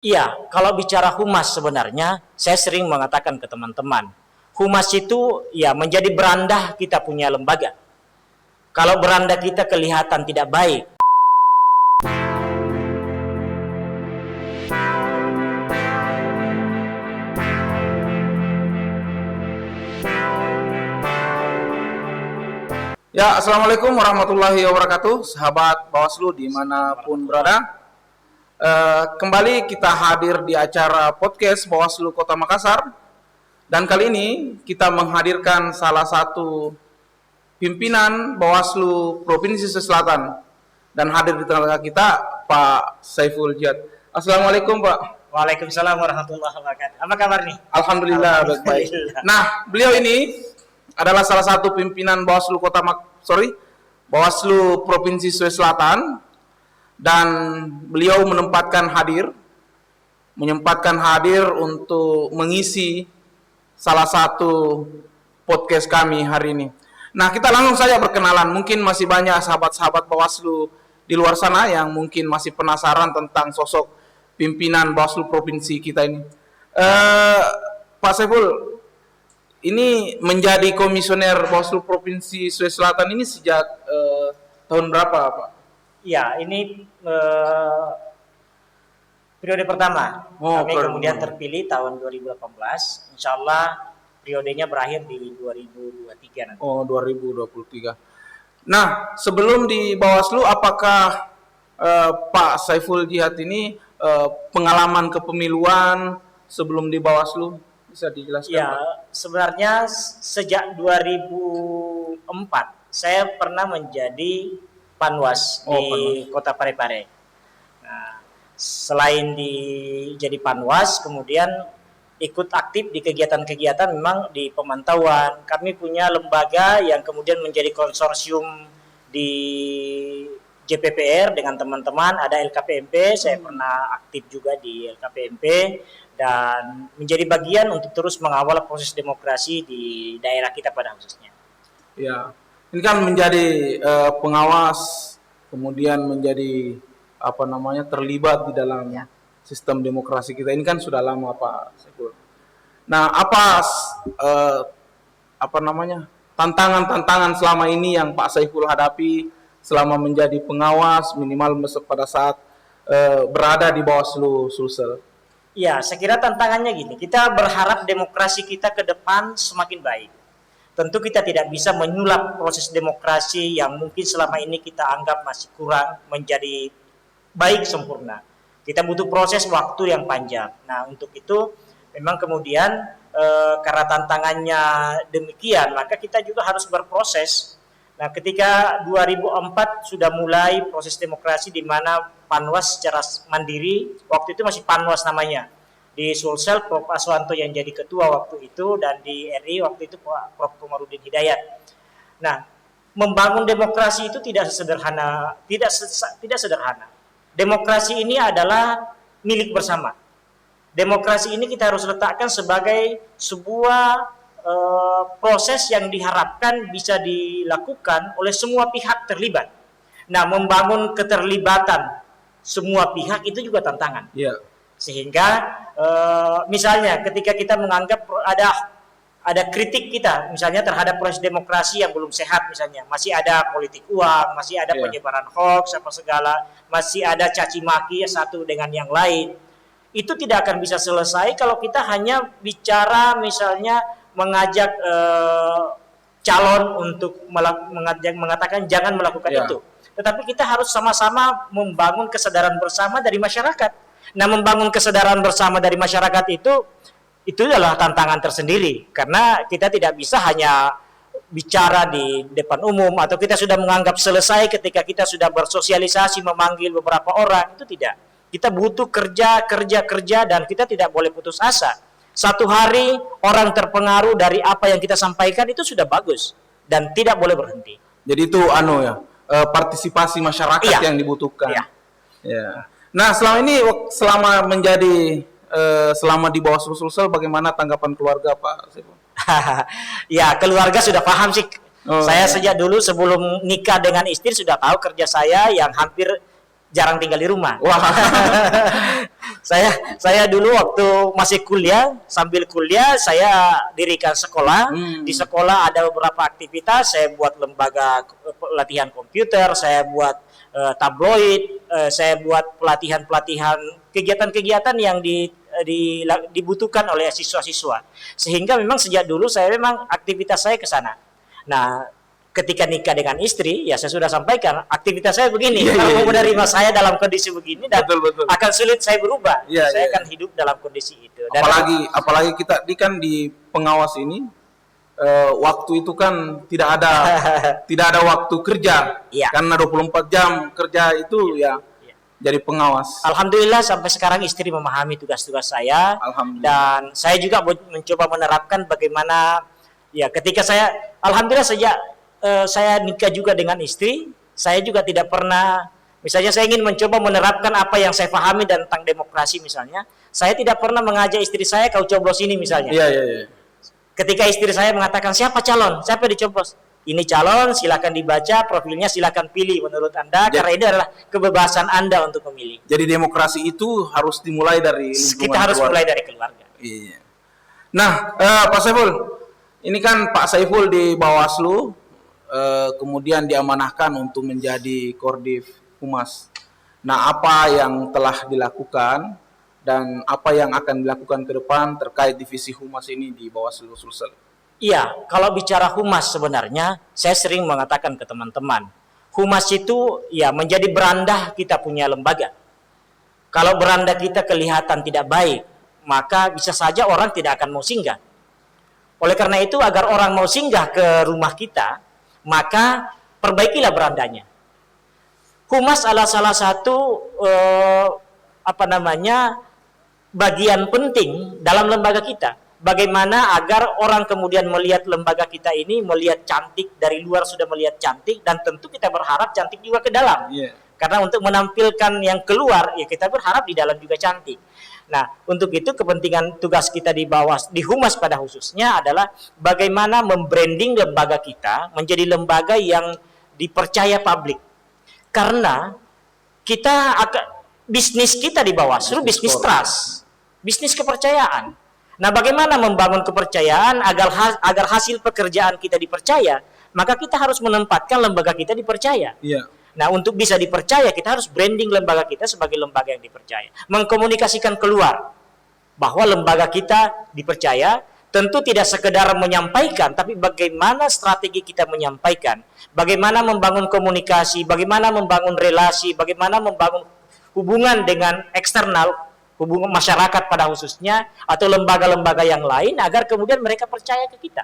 Iya, kalau bicara humas sebenarnya, saya sering mengatakan ke teman-teman, humas itu ya menjadi beranda kita punya lembaga. Kalau beranda kita kelihatan tidak baik, Ya, Assalamualaikum warahmatullahi wabarakatuh, sahabat Bawaslu dimanapun berada. Kembali kita hadir di acara podcast Bawaslu Kota Makassar. Dan kali ini kita menghadirkan salah satu pimpinan Bawaslu Provinsi Sulawesi Selatan. Dan hadir di tengah kita Pak Saiful Jihad. Assalamualaikum Pak. Waalaikumsalam warahmatullahi wabarakatuh. Apa kabar nih? Alhamdulillah baik-baik. Nah, beliau ini adalah salah satu pimpinan Bawaslu Bawaslu Provinsi Sulawesi Selatan, dan beliau menyempatkan hadir untuk mengisi salah satu podcast kami hari ini. Nah, kita langsung saja berkenalan. Mungkin masih banyak sahabat-sahabat Bawaslu di luar sana yang mungkin masih penasaran tentang sosok pimpinan Bawaslu Provinsi kita ini. Pak Saiful, ini menjadi komisioner Bawaslu Provinsi Sulawesi Selatan ini sejak tahun berapa, Pak? Ya, ini periode pertama. Kami kemudian terpilih tahun 2018. Insya Allah periodenya berakhir di 2023 nanti. Oh, 2023. Nah, sebelum di Bawaslu, apakah Pak Saiful Jihad ini pengalaman kepemiluan sebelum di Bawaslu? Bisa dijelaskan? Ya, Pak? sebenarnya sejak 2004 saya pernah menjadi panwas di Kota Parepare. Nah, selain jadi panwas, kemudian ikut aktif di kegiatan-kegiatan memang di pemantauan. Kami punya lembaga yang kemudian menjadi konsorsium di JPPR dengan teman-teman, ada LKPMP, saya pernah aktif juga di LKPMP, dan menjadi bagian untuk terus mengawal proses demokrasi di daerah kita pada khususnya. Ya, ini kan menjadi pengawas, kemudian menjadi terlibat di dalam sistem demokrasi kita ini kan sudah lama, Pak Saiful. Nah, tantangan-tantangan selama ini yang Pak Saiful hadapi selama menjadi pengawas minimal pada saat berada di Bawaslu Sulsel? Ya, saya kira tantangannya gini, kita berharap demokrasi kita ke depan semakin baik. Tentu kita tidak bisa menyulap proses demokrasi yang mungkin selama ini kita anggap masih kurang menjadi baik sempurna. Kita butuh proses waktu yang panjang. Nah, untuk itu memang kemudian karena tantangannya demikian, maka kita juga harus berproses. Nah, ketika 2004 sudah mulai proses demokrasi di mana panwas secara mandiri, waktu itu masih panwas namanya. Di Sulsel, Prof. Aswanto yang jadi ketua waktu itu, dan di RI waktu itu Prof. Komarudin Hidayat. Nah, membangun demokrasi itu tidak sederhana. Demokrasi ini adalah milik bersama. Demokrasi ini kita harus letakkan sebagai sebuah proses yang diharapkan bisa dilakukan oleh semua pihak terlibat. Nah, membangun keterlibatan semua pihak itu juga tantangan. Yeah. Sehingga misalnya ketika kita menganggap ada kritik kita misalnya terhadap proses demokrasi yang belum sehat, misalnya masih ada politik uang, masih ada penyebaran hoax apa segala, masih ada caci maki satu dengan yang lain, itu tidak akan bisa selesai kalau kita hanya bicara misalnya mengajak calon untuk mengatakan jangan melakukan itu. Tetapi kita harus sama-sama membangun kesadaran bersama dari masyarakat. Nah, membangun kesadaran bersama dari masyarakat itu adalah tantangan tersendiri, karena kita tidak bisa hanya bicara di depan umum atau kita sudah menganggap selesai ketika kita sudah bersosialisasi memanggil beberapa orang, itu tidak. Kita butuh kerja dan kita tidak boleh putus asa. Satu hari orang terpengaruh dari apa yang kita sampaikan itu sudah bagus dan tidak boleh berhenti. Jadi itu partisipasi masyarakat yang dibutuhkan. Ya. Nah, selama di Bawaslu Sulsel, bagaimana tanggapan keluarga, Pak Saiful? Ya, keluarga sudah paham sih. Saya sejak dulu sebelum nikah dengan istri sudah tahu kerja saya yang hampir jarang tinggal di rumah. Wah. Saya dulu waktu masih kuliah, sambil kuliah saya dirikan sekolah. Di sekolah ada beberapa aktivitas, saya buat lembaga pelatihan komputer, saya buat tabloid, saya buat pelatihan-pelatihan, kegiatan-kegiatan yang dibutuhkan oleh siswa-siswa. Sehingga memang sejak dulu saya memang aktivitas saya ke sana. Nah, ketika nikah dengan istri, ya saya sudah sampaikan aktivitas saya begini. Kalau mau menerima saya dalam kondisi begini, dan betul. akan sulit saya berubah. Saya akan hidup dalam kondisi itu. Dan Apalagi kita di pengawas ini, waktu itu kan tidak ada waktu kerja. Karena 24 jam kerja itu jadi pengawas. Alhamdulillah sampai sekarang istri memahami tugas-tugas saya. Dan saya juga mencoba menerapkan bagaimana ketika saya, alhamdulillah sejak saya nikah juga dengan istri, saya juga tidak pernah, misalnya saya ingin mencoba menerapkan apa yang saya pahami tentang demokrasi misalnya, saya tidak pernah mengajak istri saya, kau coblos ini misalnya. Ketika istri saya mengatakan siapa calon, siapa dicoblos, ini calon, silakan dibaca profilnya, silakan pilih menurut Anda, karena ini adalah kebebasan Anda untuk memilih. Jadi demokrasi itu harus dimulai dari lingkungan kita harus mulai dari keluarga. Nah, Pak Saiful, ini kan Pak Saiful di Bawaslu, kemudian diamanahkan untuk menjadi Kordif Humas. Nah, apa yang telah dilakukan dan apa yang akan dilakukan ke depan terkait divisi Humas ini di Bawaslu Sulsel? Iya, kalau bicara Humas sebenarnya, saya sering mengatakan ke teman-teman, Humas itu menjadi beranda kita punya lembaga. Kalau beranda kita kelihatan tidak baik, maka bisa saja orang tidak akan mau singgah. Oleh karena itu, agar orang mau singgah ke rumah kita, maka perbaikilah berandanya. Humas adalah salah satu bagian penting dalam lembaga kita. Bagaimana agar orang kemudian melihat lembaga kita ini, melihat cantik, dari luar sudah melihat cantik, dan tentu kita berharap cantik juga ke dalam. Karena untuk menampilkan yang keluar, kita berharap di dalam juga cantik. Nah, untuk itu kepentingan tugas kita di Humas pada khususnya adalah bagaimana membranding lembaga kita menjadi lembaga yang dipercaya publik. Karena bisnis kita di Bawaslu bisnis trust, bisnis kepercayaan. Nah, bagaimana membangun kepercayaan agar hasil pekerjaan kita dipercaya, maka kita harus menempatkan lembaga kita dipercaya. Nah, untuk bisa dipercaya, kita harus branding lembaga kita sebagai lembaga yang dipercaya. Mengkomunikasikan keluar bahwa lembaga kita dipercaya, tentu tidak sekedar menyampaikan, tapi bagaimana strategi kita menyampaikan, bagaimana membangun komunikasi, bagaimana membangun relasi, bagaimana membangun hubungan dengan eksternal, hubungan masyarakat pada khususnya, atau lembaga-lembaga yang lain, agar kemudian mereka percaya ke kita.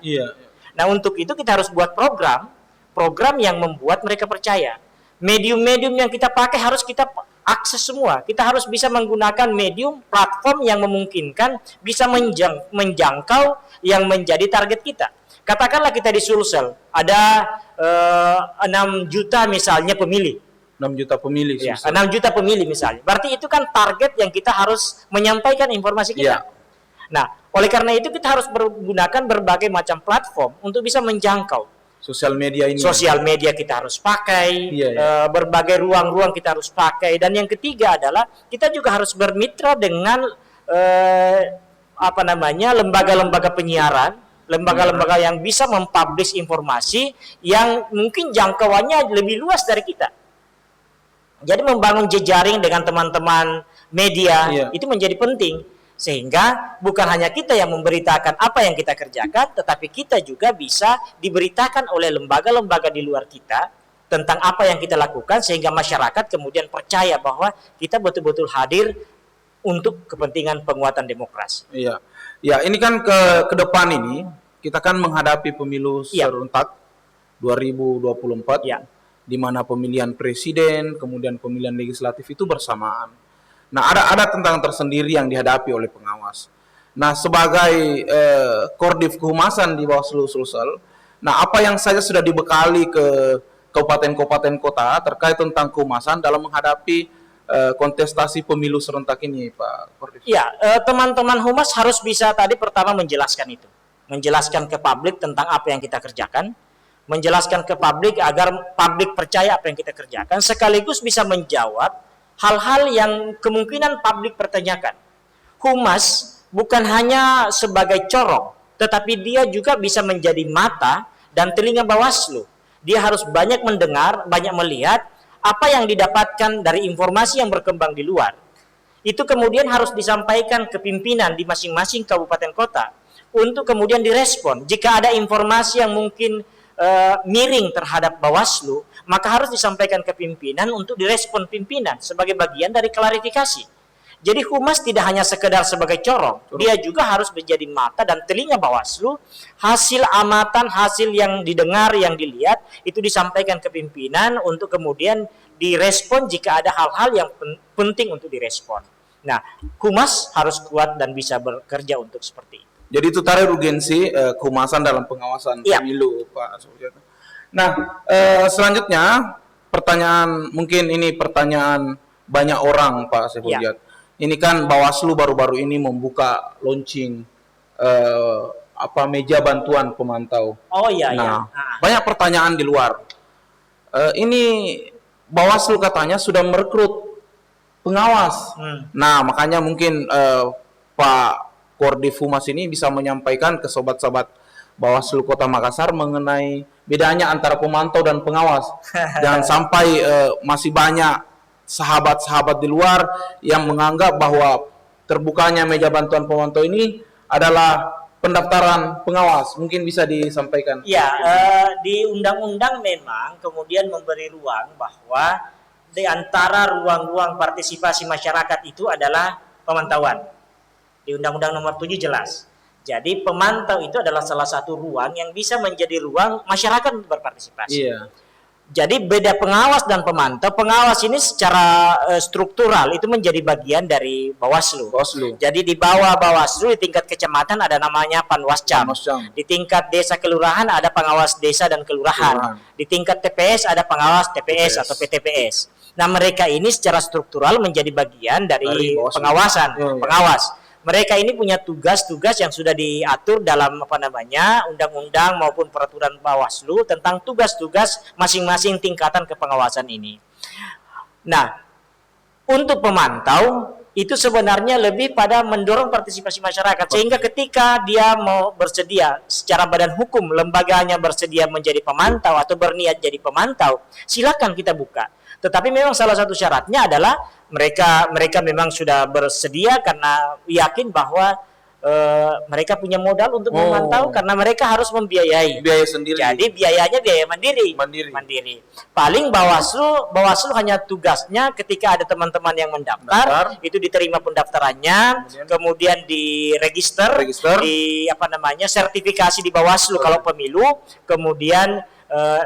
Nah, untuk itu kita harus buat program yang membuat mereka percaya. Medium-medium yang kita pakai harus kita akses semua. Kita harus bisa menggunakan medium, platform yang memungkinkan bisa menjangkau yang menjadi target kita. Katakanlah kita di Sulsel, ada 6 juta misalnya pemilih. 6 juta pemilih. 6 juta pemilih misalnya. Berarti itu kan target yang kita harus menyampaikan informasi kita. Nah, oleh karena itu kita harus menggunakan berbagai macam platform untuk bisa menjangkau. Sosial media ini. Sosial media kita harus pakai, berbagai ruang-ruang kita harus pakai, dan yang ketiga adalah kita juga harus bermitra dengan lembaga-lembaga penyiaran, lembaga-lembaga yang bisa mempublish informasi yang mungkin jangkauannya lebih luas dari kita. Jadi membangun jejaring dengan teman-teman media itu menjadi penting. Sehingga bukan hanya kita yang memberitakan apa yang kita kerjakan, tetapi kita juga bisa diberitakan oleh lembaga-lembaga di luar kita tentang apa yang kita lakukan, sehingga masyarakat kemudian percaya bahwa kita betul-betul hadir untuk kepentingan penguatan demokrasi. Ini kan ke depan ini kita kan menghadapi pemilu serentak 2024, di mana pemilihan presiden, kemudian pemilihan legislatif itu bersamaan. Nah, ada tantangan tersendiri yang dihadapi oleh pengawas. Nah, sebagai Kordif Kehumasan di Bawaslu Sulsel, nah apa yang saja sudah dibekali ke kabupaten-kabupaten kota terkait tentang kehumasan dalam menghadapi kontestasi pemilu serentak ini, Pak Kordif? Teman-teman humas harus bisa tadi pertama menjelaskan itu, menjelaskan ke publik tentang apa yang kita kerjakan, menjelaskan ke publik agar publik percaya apa yang kita kerjakan, sekaligus bisa menjawab hal-hal yang kemungkinan publik pertanyakan. Humas bukan hanya sebagai corong, tetapi dia juga bisa menjadi mata dan telinga Bawaslu. Dia harus banyak mendengar, banyak melihat apa yang didapatkan dari informasi yang berkembang di luar. Itu kemudian harus disampaikan ke pimpinan di masing-masing kabupaten kota untuk kemudian direspon. Jika ada informasi yang mungkin miring terhadap Bawaslu, maka harus disampaikan ke pimpinan untuk direspon pimpinan sebagai bagian dari klarifikasi. Jadi humas tidak hanya sekedar sebagai corong, dia juga harus menjadi mata dan telinga Bawaslu. Hasil amatan, hasil yang didengar, yang dilihat, itu disampaikan ke pimpinan untuk kemudian direspon jika ada hal-hal yang penting untuk direspon. Nah, humas harus kuat dan bisa bekerja untuk seperti itu. Jadi itu tadi urgensi kehumasan dalam pengawasan pemilu, Pak Suryatno. Nah, selanjutnya pertanyaan, mungkin ini pertanyaan banyak orang, Pak Suryatno. Ini kan Bawaslu baru-baru ini membuka launching meja bantuan pemantau. Oh iya. Nah, banyak pertanyaan di luar. Ini Bawaslu katanya sudah merekrut pengawas. Nah, makanya mungkin Pak Koordif Humas ini bisa menyampaikan ke sobat-sobat Bawaslu Kota Makassar mengenai bedanya antara pemantau dan pengawas. Jangan sampai masih banyak sahabat-sahabat di luar yang menganggap bahwa terbukanya meja bantuan pemantau ini adalah pendaftaran pengawas. Mungkin bisa disampaikan. Ya, di undang-undang memang kemudian memberi ruang bahwa di antara ruang-ruang partisipasi masyarakat itu adalah pemantauan. Di Undang-Undang Nomor 7 jelas. Jadi pemantau itu adalah salah satu ruang yang bisa menjadi ruang masyarakat untuk berpartisipasi. Iya. Jadi beda pengawas dan pemantau. Pengawas ini secara struktural itu menjadi bagian dari Bawaslu. Jadi di bawah Bawaslu di tingkat kecamatan ada namanya Panwascam. Di tingkat desa kelurahan ada pengawas desa dan kelurahan. Di tingkat TPS ada pengawas TPS atau PTPS. Nah, mereka ini secara struktural menjadi bagian dari pengawasan, pengawas. Mereka ini punya tugas-tugas yang sudah diatur dalam undang-undang maupun peraturan Bawaslu tentang tugas-tugas masing-masing tingkatan kepengawasan ini. Nah, untuk pemantau itu sebenarnya lebih pada mendorong partisipasi masyarakat, sehingga ketika dia mau bersedia secara badan hukum lembaganya bersedia menjadi pemantau atau berniat jadi pemantau, silakan kita buka. Tetapi memang salah satu syaratnya adalah mereka memang sudah bersedia karena yakin bahwa mereka punya modal untuk memantau, karena mereka harus membiayai. Biaya sendiri. Jadi biayanya biaya mandiri. Paling Bawaslu hanya tugasnya ketika ada teman-teman yang mendaftar, itu diterima pendaftarannya, kemudian diregister, sertifikasi di Bawaslu kalau pemilu, kemudian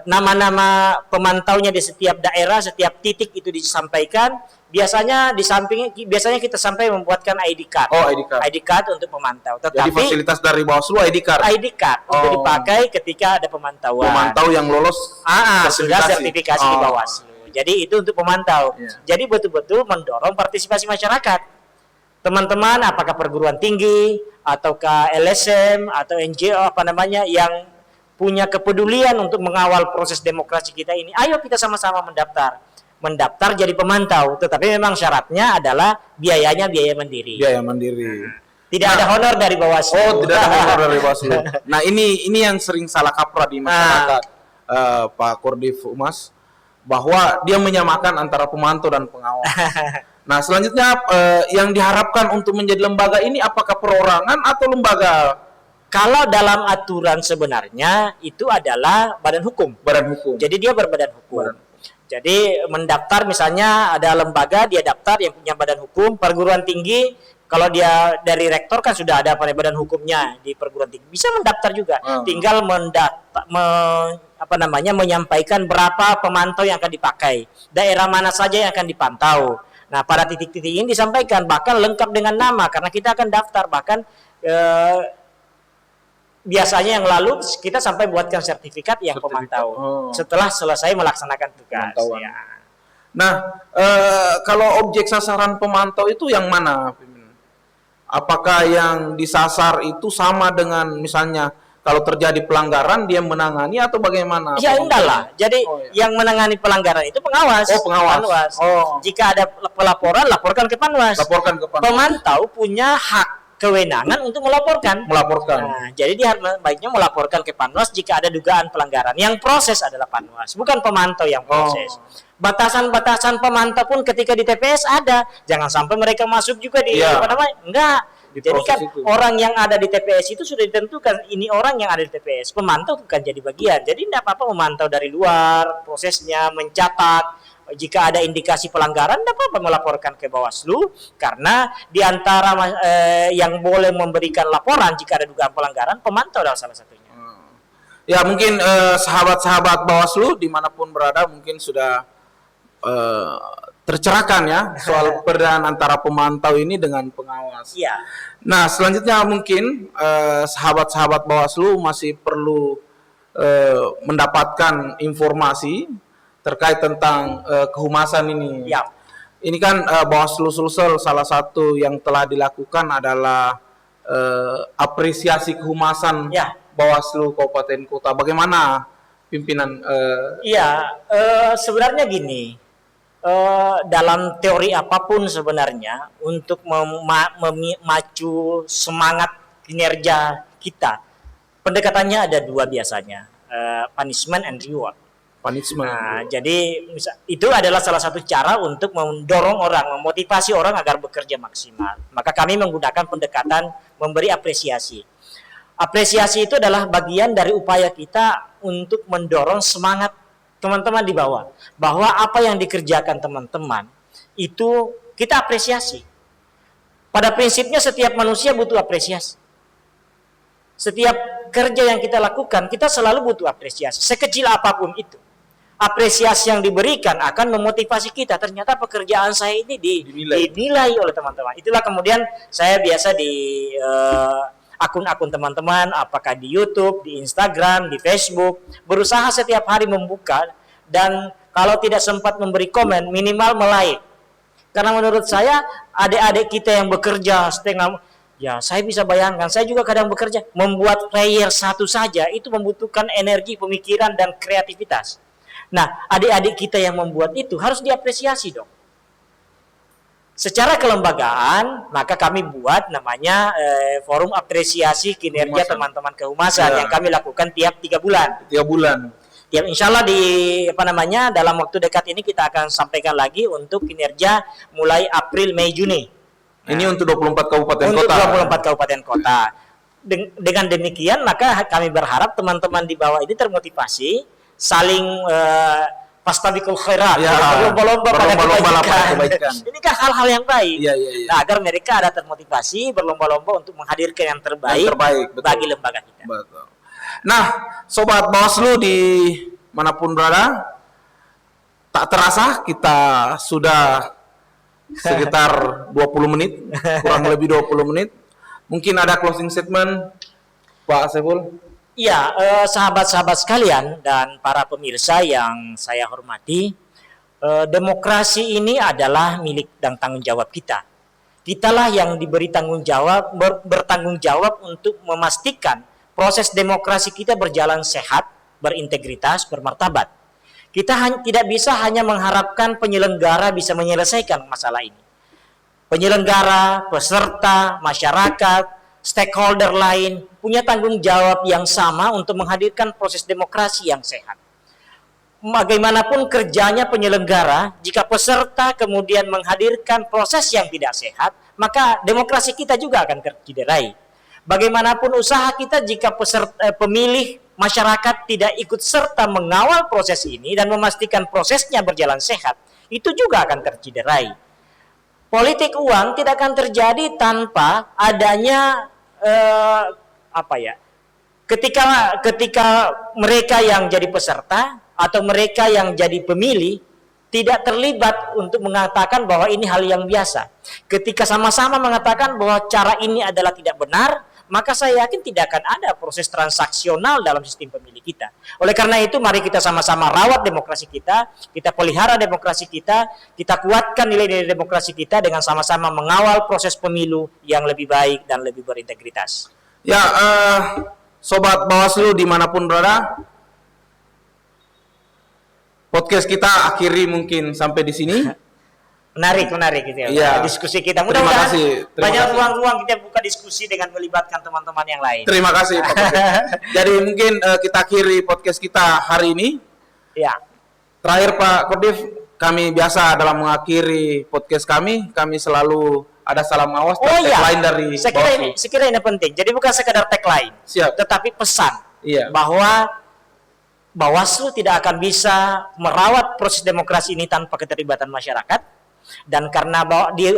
nama-nama pemantaunya di setiap daerah, setiap titik itu disampaikan. Biasanya kita sampai membuatkan ID card. ID card untuk pemantau. Tetapi jadi fasilitas dari Bawaslu ID card untuk dipakai ketika ada pemantauan. Pemantau yang lolos sudah sertifikasi di Bawaslu. Jadi itu untuk pemantau. Jadi betul-betul mendorong partisipasi masyarakat. Teman-teman, apakah perguruan tinggi ataukah LSM atau NGO yang punya kepedulian untuk mengawal proses demokrasi kita ini, ayo kita sama-sama mendaftar jadi pemantau, tetapi memang syaratnya adalah biayanya biaya mandiri. Tidak ada honor dari Bawaslu. Tidak ada honor dari Bawaslu. Nah, ini yang sering salah kaprah di masyarakat, Pak Koordif Humas, bahwa dia menyamakan antara pemantau dan pengawas. Nah, selanjutnya yang diharapkan untuk menjadi lembaga ini apakah perorangan atau lembaga? Kalau dalam aturan sebenarnya itu adalah badan hukum. Jadi dia berbadan hukum. Jadi mendaftar, misalnya ada lembaga dia daftar yang punya badan hukum. Perguruan tinggi kalau dia dari rektor kan sudah ada badan hukumnya di perguruan tinggi, bisa mendaftar juga. Tinggal menyampaikan berapa pemantau yang akan dipakai, daerah mana saja yang akan dipantau. Nah, pada titik-titik ini disampaikan, bahkan lengkap dengan nama, karena kita akan daftar, bahkan biasanya yang lalu kita sampai buatkan sertifikat yang pemantau setelah selesai melaksanakan tugas. Nah, kalau objek sasaran pemantau itu yang mana? Apakah yang disasar itu sama dengan misalnya kalau terjadi pelanggaran dia menangani atau bagaimana? Ya enggak lah. Jadi yang menangani pelanggaran itu pengawas. Oh, pengawas. Panwas. Oh. Jika ada pelaporan, laporkan ke Panwas. Laporkan ke Panwas. Pemantau punya hak kewenangan untuk melaporkan. Melaporkan. Nah, jadi dia baiknya melaporkan ke Panwas jika ada dugaan pelanggaran. Yang proses adalah Panwas, bukan pemantau yang proses. Batasan-batasan pemantau pun ketika di TPS ada. Jangan sampai mereka masuk juga di apa namanya? Enggak. Jadi kan itu. Orang yang ada di TPS itu sudah ditentukan, ini orang yang ada di TPS. Pemantau bukan jadi bagian. Jadi tidak apa-apa memantau dari luar, prosesnya, mencatat. Jika ada indikasi pelanggaran, tidak apa-apa melaporkan ke Bawaslu. Karena di antara yang boleh memberikan laporan jika ada dugaan pelanggaran, pemantau adalah salah satunya. Ya mungkin sahabat-sahabat Bawaslu dimanapun berada mungkin sudah tercerahkan ya soal perbedaan antara pemantau ini dengan pengawas. Iya. Nah selanjutnya mungkin sahabat-sahabat Bawaslu masih perlu mendapatkan informasi terkait tentang kehumasan ini. Ya. Ini kan Bawaslu Sulsel salah satu yang telah dilakukan adalah apresiasi kehumasan Bawaslu Kabupaten Kota. Bagaimana pimpinan? Iya, sebenarnya gini. Dalam teori apapun sebenarnya untuk memacu semangat kinerja kita, pendekatannya ada dua biasanya, punishment and reward. Punishment. Nah, jadi itu adalah salah satu cara untuk mendorong orang, memotivasi orang agar bekerja maksimal. Maka kami menggunakan pendekatan memberi apresiasi. Apresiasi itu adalah bagian dari upaya kita untuk mendorong semangat teman-teman di bawah, bahwa apa yang dikerjakan teman-teman itu kita apresiasi. Pada prinsipnya setiap manusia butuh apresiasi. Setiap kerja yang kita lakukan, kita selalu butuh apresiasi, sekecil apapun itu. Apresiasi yang diberikan akan memotivasi kita. Ternyata pekerjaan saya ini dinilai oleh teman-teman. Itulah kemudian saya biasa di akun-akun teman-teman, apakah di YouTube, di Instagram, di Facebook, berusaha setiap hari membuka, dan kalau tidak sempat memberi komen, minimal melike. Karena menurut saya, adik-adik kita yang bekerja setengah, ya saya bisa bayangkan, saya juga kadang bekerja, membuat player satu saja, itu membutuhkan energi, pemikiran, dan kreativitas. Nah, adik-adik kita yang membuat itu harus diapresiasi dong. Secara kelembagaan, maka kami buat namanya forum apresiasi kinerja teman-teman kehumasan yang kami lakukan tiap 3 bulan. 3 bulan. Ya, insya Allah dalam waktu dekat ini kita akan sampaikan lagi untuk kinerja mulai April, Mei, Juni. Ini untuk 24 kabupaten kota. Untuk 24 kabupaten kota. Dengan demikian maka kami berharap teman-teman di bawah ini termotivasi, saling Fastabikul khairat, berlomba-lomba pada kebaikan. Ini kan hal-hal yang baik. Nah, agar mereka ada termotivasi berlomba-lomba untuk menghadirkan yang terbaik bagi lembaga kita. Betul. Nah, sobat Bawaslu di manapun berada, tak terasa kita sudah sekitar 20 menit, kurang lebih 20 menit. Mungkin ada closing statement, Pak Saiful? Ya, sahabat-sahabat sekalian dan para pemirsa yang saya hormati, demokrasi ini adalah milik dan tanggung jawab kita. Kitalah yang diberi tanggung jawab, bertanggung jawab untuk memastikan proses demokrasi kita berjalan sehat, berintegritas, bermartabat. Kita tidak bisa hanya mengharapkan penyelenggara bisa menyelesaikan masalah ini. Penyelenggara, peserta, masyarakat, stakeholder lain punya tanggung jawab yang sama untuk menghadirkan proses demokrasi yang sehat. Bagaimanapun kerjanya penyelenggara, jika peserta kemudian menghadirkan proses yang tidak sehat, maka demokrasi kita juga akan tercederai. Bagaimanapun usaha kita jika pemilih masyarakat tidak ikut serta mengawal proses ini dan memastikan prosesnya berjalan sehat, itu juga akan tercederai. Politik uang tidak akan terjadi tanpa adanya ketika mereka yang jadi peserta atau mereka yang jadi pemilih tidak terlibat untuk mengatakan bahwa ini hal yang biasa. Ketika sama-sama mengatakan bahwa cara ini adalah tidak benar, maka saya yakin tidak akan ada proses transaksional dalam sistem pemilih kita. Oleh karena itu, mari kita sama-sama rawat demokrasi kita pelihara demokrasi kita kuatkan nilai-nilai demokrasi kita dengan sama-sama mengawal proses pemilu yang lebih baik dan lebih berintegritas. Ya, Sobat Bawaslu dimanapun berada, podcast kita akhiri mungkin sampai di sini. Menarik gitu ya. Iya. Diskusi kita. Terima Mudah-mudahan kasih. banyak ruang-ruang kita buka diskusi dengan melibatkan teman-teman yang lain. Terima kasih Pak Kodir. Jadi mungkin kita akhiri podcast kita hari ini. Ya. Terakhir Pak Kodir, kami biasa dalam mengakhiri podcast kami selalu ada salam awas dan tagline dari Bawaslu. Saya kira ini penting. Jadi bukan sekadar tagline, Siap. tetapi pesan bahwa Bawaslu tidak akan bisa merawat proses demokrasi ini tanpa keterlibatan masyarakat. Dan karena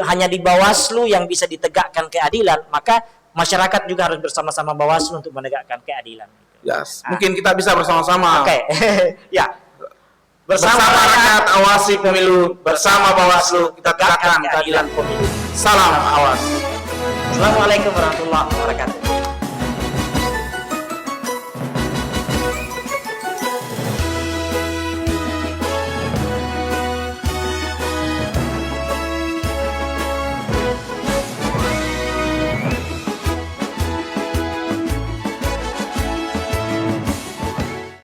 hanya di Bawaslu yang bisa ditegakkan keadilan, maka masyarakat juga harus bersama-sama Bawaslu untuk menegakkan keadilan. Yes. Mungkin kita bisa bersama-sama. Oke. Ya. Bersama rakyat awasi pemilu, bersama Bawaslu kita tegakkan keadilan pemilu. Salam awas. Assalamualaikum warahmatullahi wabarakatuh.